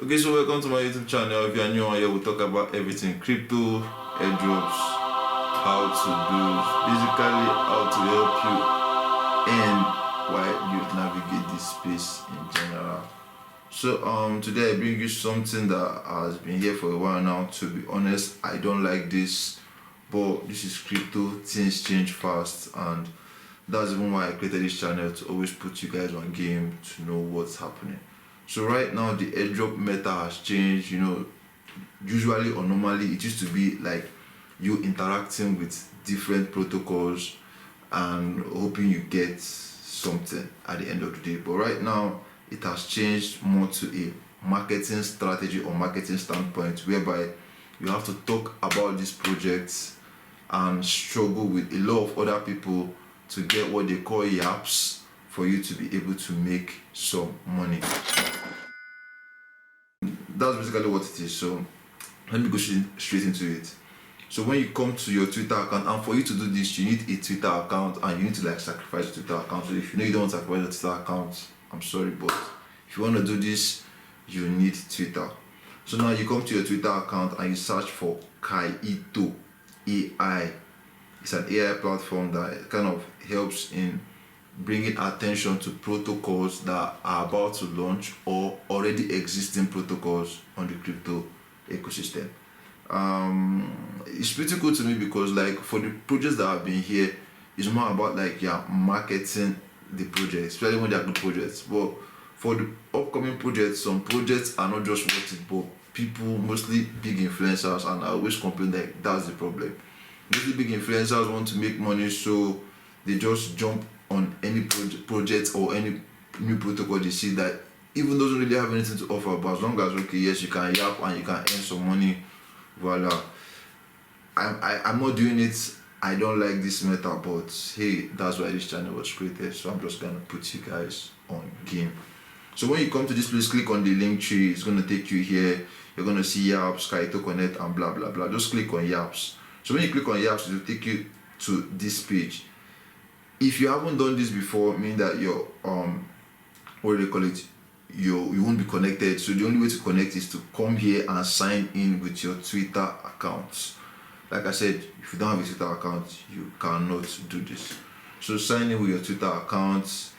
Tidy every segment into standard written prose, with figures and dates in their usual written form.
Okay, so welcome to my YouTube channel. If you are new on here, we'll talk about everything crypto, airdrops, how to do, basically how to help you and why you navigate this space in general. So today I bring you something that has been here for a while now. To be honest, I don't like this, but this is crypto. Things change fast, and that's even why I created this channel, to always put you guys on game, to know what's happening. So right now the airdrop meta has changed. Usually or normally it used to be like you interacting with different protocols and hoping you get something at the end of the day. But right now it has changed more to a marketing strategy or marketing standpoint, whereby you have to talk about these projects and struggle with a lot of other people to get what they call Yaps, for you to be able to make some money. That's basically what it is. So let me go straight into it. So when you come to your Twitter account, and for you to do this, you need a Twitter account, and you need to sacrifice your Twitter account. So if you know you don't want to sacrifice your Twitter account, I'm sorry, but if you want to do this, you need Twitter. So now you come to your Twitter account and you search for Kaito AI. It's an AI platform that kind of helps in bringing attention to protocols that are about to launch or already existing protocols on the crypto ecosystem. It's pretty cool to me because for the projects that have been here, it's more about marketing the projects, especially when they are good projects. But for the upcoming projects, some projects are not just worth it, but people, mostly big influencers, and I always complain that that's the problem. Mostly big influencers want to make money, so they just jump on any project or any new protocol they see that even doesn't really have anything to offer, but as long as yes, you can yap and you can earn some money, voila. I'm not doing it. I don't like this meta, but hey, that's why this channel was created, so I'm just gonna put you guys on game. So when you come to this place, click on the link tree. It's gonna take you here. You're gonna see Yaps, Kaito Connect, and blah blah blah. Just click on Yaps. So when you click on Yaps, it will take you to this page. If you haven't done this before, mean that your what do they call it? You won't be connected. So the only way to connect is to come here and sign in with your Twitter account. Like I said, if you don't have a Twitter account, you cannot do this. So sign in with your Twitter account,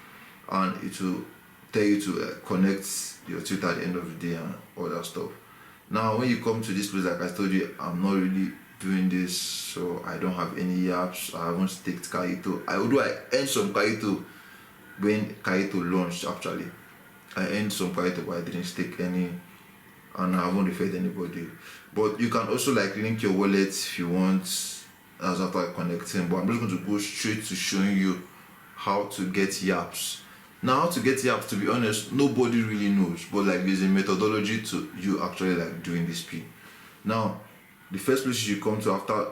and it will tell you to connect your Twitter at the end of the day and all that stuff. Now, when you come to this place, like I told you, I'm not really doing this, so I don't have any Yaps. I haven't staked Kaito. Although I earned some Kaito when Kaito launched. Actually, I earned some Kaito, but I didn't stake any, and I haven't referred anybody. But you can also link your wallet if you want, as after connecting. But I'm just going to go straight to showing you how to get Yaps. Now, how to get Yaps, to be honest, nobody really knows, but there's a methodology to you actually doing this P. Now, the first place you come to after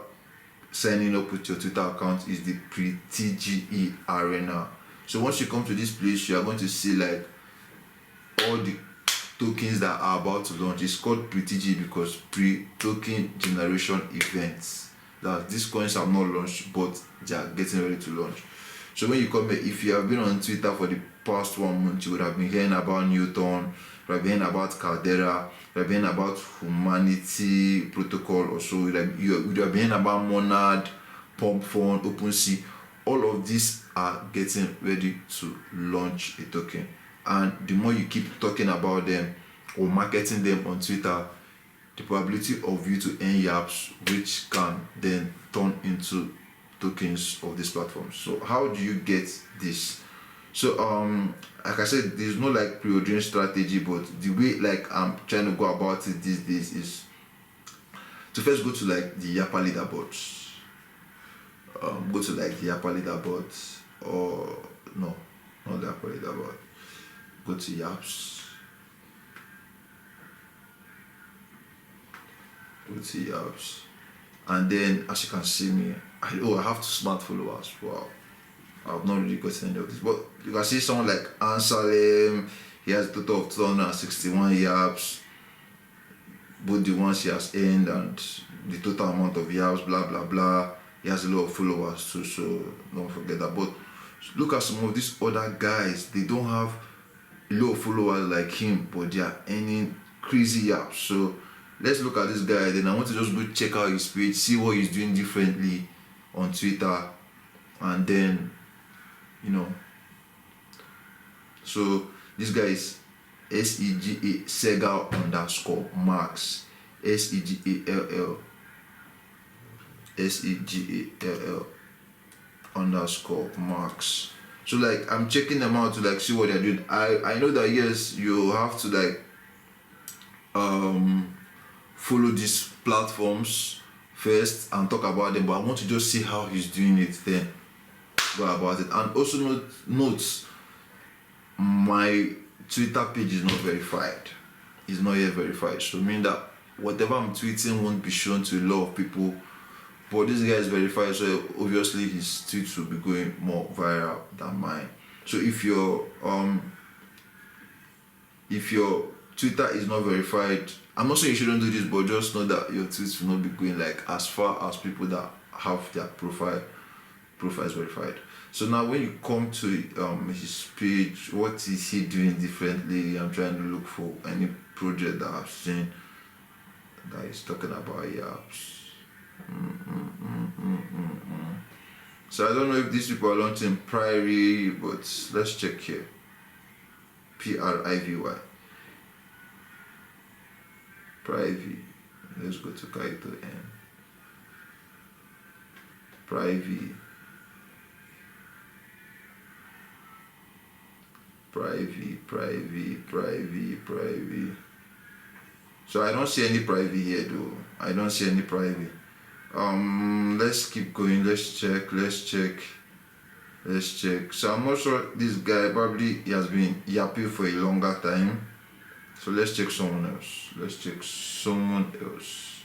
signing up with your Twitter account is the PTG Arena. So once you come to this place, you are going to see all the tokens that are about to launch. It's called PTG because pre-token generation events. That these coins have not launched, but they are getting ready to launch. So when you come here, if you have been on Twitter for the past 1 month, you would have been hearing about Newton, you have been hearing about Caldera, you have been hearing about Humanity Protocol, or so you would have been hearing about Monad, Pump Fund, OpenSea. All of these are getting ready to launch a token, and the more you keep talking about them or marketing them on Twitter, the probability of you to earn Yaps, which can then turn into tokens of this platform. So how do you get this? So like I said, there's no preordained strategy, but the way I'm trying to go about it these days is to first go to the Yappa leaderboards. Go to the Yappa leaderboards, or no, not the Yappa leaderboard. Go to Yaps. Go to Yaps, and then as you can see me, I have 2 smart followers. Wow, I've not really gotten any of this, but you can see someone like Ansalem. He has a total of 261 Yaps, both the ones he has earned and the total amount of Yaps, blah blah blah. He has a lot of followers too, so don't forget that. But look at some of these other guys. They don't have a lot of followers like him, but they are earning crazy Yaps. So let's look at this guy. Then I want to just go check out his page, see what he's doing differently on Twitter, and then so this guy is SEGA Sega underscore Max, SEGALL underscore Max. So like I'm checking them out to like see what they're doing. I know that yes, you have to like follow these platforms first and talk about them, but I want to just see how he's doing it, then go about it. And also note my Twitter page is not verified. It's not yet verified, so mean that whatever I'm tweeting won't be shown to a lot of people. But this guy is verified, so obviously his tweets will be going more viral than mine. So if your Twitter is not verified, I'm not saying you shouldn't do this, but just know that your tweets will not be going like as far as people that have their profiles verified. So now when you come to his page, what is he doing differently? I'm trying to look for any project that I've seen that is talking about Yaps. So I don't know if these people are launching Prairie, but let's check here. Privy. Privy. Let's go to Kaito N. Privy. So I don't see any private here though. I don't see any private. Let's keep going. Let's check. So I'm not sure this guy, probably he has been yapping for a longer time. So let's check someone else. Let's check someone else.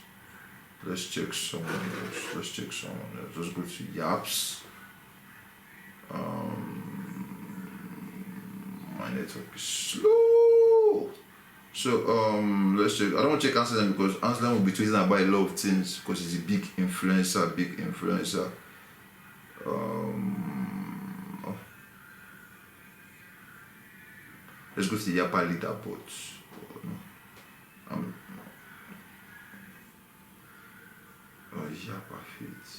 Let's go to Yaps. My network is slow. So let's check. I don't want to check Amsterdam because Amsterdam will be tweeting about a lot of things because he's a big influencer. Let's go to the Yapa Leaderboards. Yapa feeds.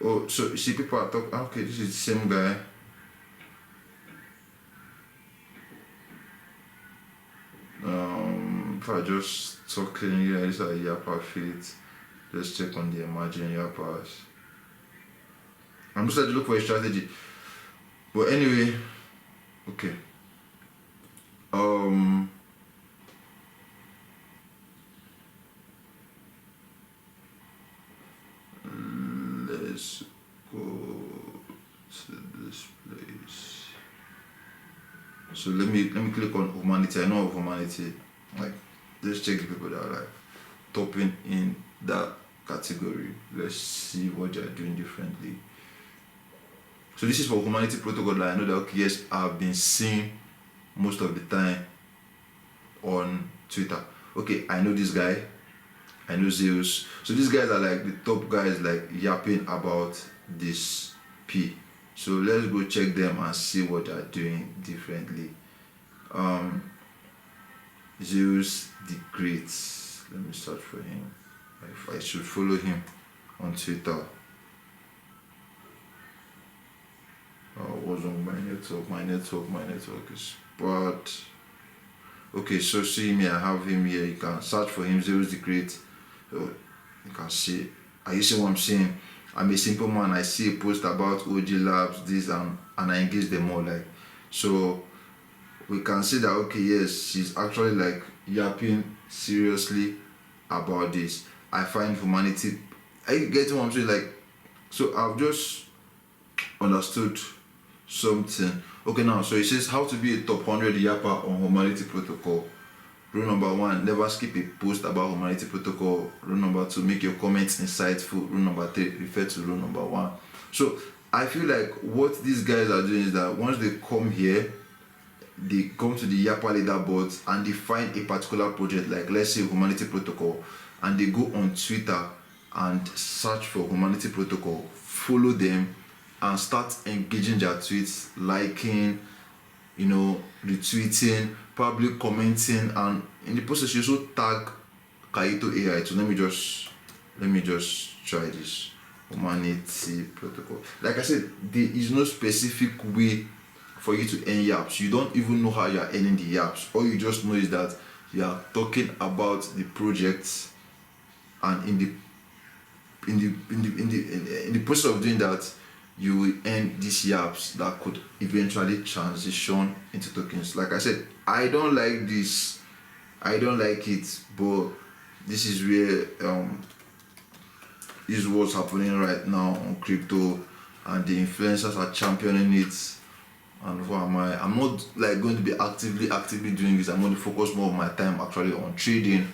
Oh, so you see people are talking. Okay, this is the same guy. If I just talking here, these are Yapa feeds. Let's check on the emerging Yapas. I'm just trying to look for a strategy. But anyway, okay. Let's go to this place. So let me click on humanity. I know of humanity. Like, let's check the people that are like topping in that category. Let's see what they are doing differently. So this is for humanity protocol that I know that okay, yes, I've been seeing most of the time on Twitter. Okay, I know this guy. I know Zeus. So these guys are like the top guys like yapping about this P. So let's go check them and see what they're doing differently. Zeus the Great. Let me search for him. If I should follow him on Twitter. What's on my network? My network is bad. Okay, so see me, I have him here. You can search for him, Zeus the Great. So you can see. Are you see what I'm saying? I'm a simple man. I see a post about OG Labs, this and I engage them all. Like, so we can see that okay, yes, she's actually like yapping seriously about this. I find humanity. Are you getting what I'm saying? Like, so I've just understood something. Okay, now so it says how to be a top 100 yapper on humanity protocol. Rule number 1, never skip a post about humanity protocol. Rule number 2, make your comments insightful. Rule number 3, refer to rule number 1. So I feel like what these guys are doing is that once they come here, they come to the Yapa Leaderboards and they find a particular project, like let's say humanity protocol, and they go on Twitter and search for Humanity Protocol, follow them, and start engaging their tweets, liking, retweeting, probably commenting, and in the process you also tag Kaito AI. So let me just try this. Humanity Protocol. Like I said, there is no specific way for you to earn Yaps. You don't even know how you are earning the Yaps. All you just know is that you are talking about the projects, and in the process of doing that, you will earn these Yaps that could eventually transition into tokens. Like I said, I don't like this. I don't like it, but this is where this is what's happening right now on crypto, and the influencers are championing it. And who am I? I'm not like going to be actively doing this. I'm going to focus more of my time actually on trading.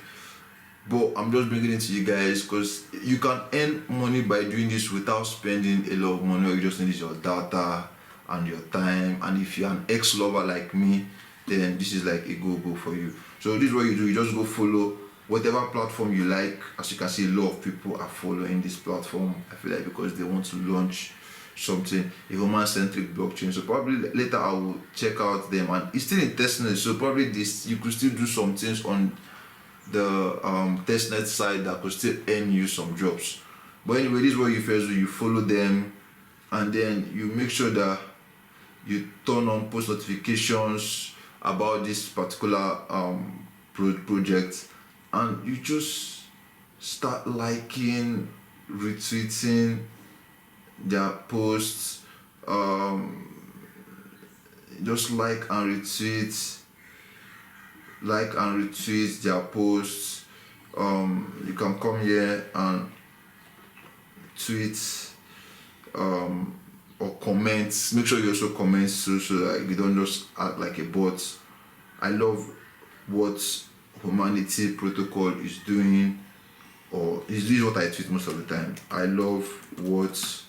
But I'm just bringing it to you guys because you can earn money by doing this without spending a lot of money. All you just need is your data and your time. And if you're an ex-lover like me, then this is like a go for you. So this is what you do. You just go follow whatever platform you like. As you can see, a lot of people are following this platform. I feel like because they want to launch something, a human-centric blockchain. So probably later I will check out them, and it's still in testnet. So probably this you could still do some things on the testnet side that could still earn you some jobs. But anyway, this is what you first do. You follow them, and then you make sure that you turn on post notifications about this particular project, and you just start liking, retweeting their posts. Just like and retweet their posts. You can come here and tweet or comment. Make sure you also comment so that you don't just act like a bot. I love what Humanity Protocol is doing, or this is what I tweet most of the time. I love what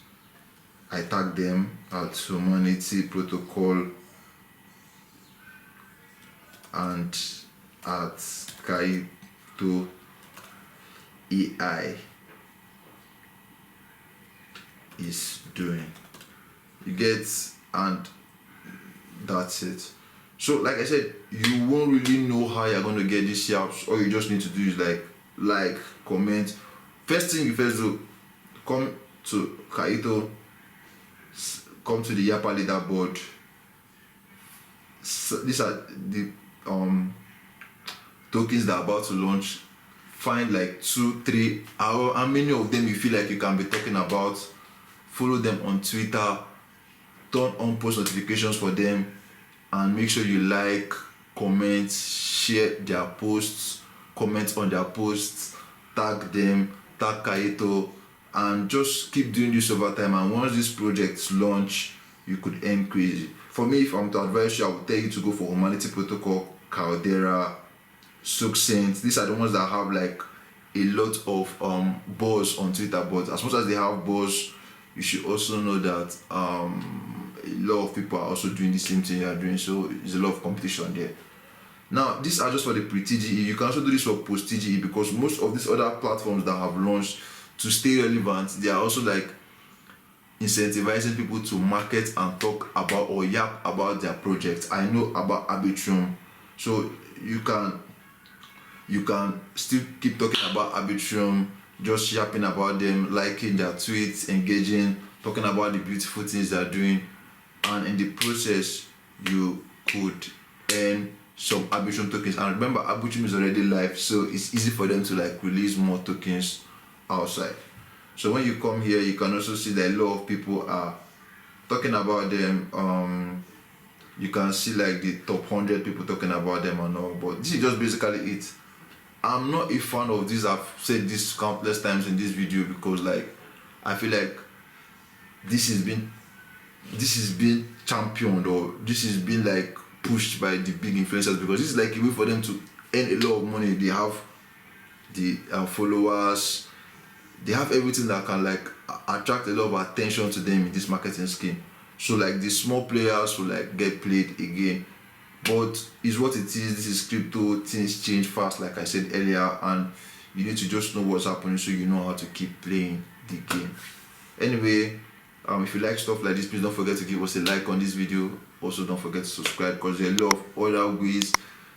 I tag them at Humanity Protocol and at Kaito AI is doing. You get, and that's it. So like I said, you won't really know how you're going to get these Yaps. All you just need to do is like, comment. First thing you first do, come to Kaito, come to the Yappa leaderboard. So these are the tokens that are about to launch. Find like 2, 3, how many of them you feel like you can be talking about. Follow them on Twitter, turn on post notifications for them, and make sure you like, comment, share their posts, comment on their posts, tag them, tag Kaito, and just keep doing this over time. And once these projects launch, you could earn crazy. For me, if I'm to advise you, I would tell you to go for Humanity Protocol, Caldera, Succinct. These are the ones that have like a lot of buzz on Twitter. But as much as they have buzz, you should also know that a lot of people are also doing the same thing you are doing. So there's a lot of competition there. Now, these are just for the pre-TGE. You can also do this for post-TGE, because most of these other platforms that have launched, to stay relevant, they are also like incentivizing people to market and talk about or yap about their projects. I know about Arbitrum, so you can still keep talking about Arbitrum, just yapping about them, liking their tweets, engaging, talking about the beautiful things they're doing, and in the process you could earn some Arbitrum tokens. And remember, Arbitrum is already live, so it's easy for them to like release more tokens outside. So when you come here, you can also see that a lot of people are talking about them. You can see like the top 100 people talking about them and all, but this is just basically it. I'm not a fan of this. I've said this countless times in this video, because like I feel like this has been championed, or this has been like pushed by the big influencers, because this is like a way for them to earn a lot of money. They have the followers, they have everything that can like attract a lot of attention to them in this marketing scheme. So like the small players will like get played again, but it's what it is. This is crypto, things change fast, like I said earlier, and You need to just know what's happening so you know how to keep playing the game. Anyway, if you like stuff like this, please don't forget to give us a like on this video. Also, don't forget to subscribe, because there are a lot of other ways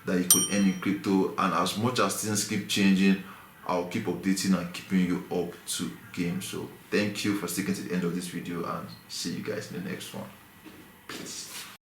that you could earn in crypto. And as much as things keep changing, I'll keep updating and keeping you up to game. So thank you for sticking to the end of this video, and see you guys in the next one. Peace.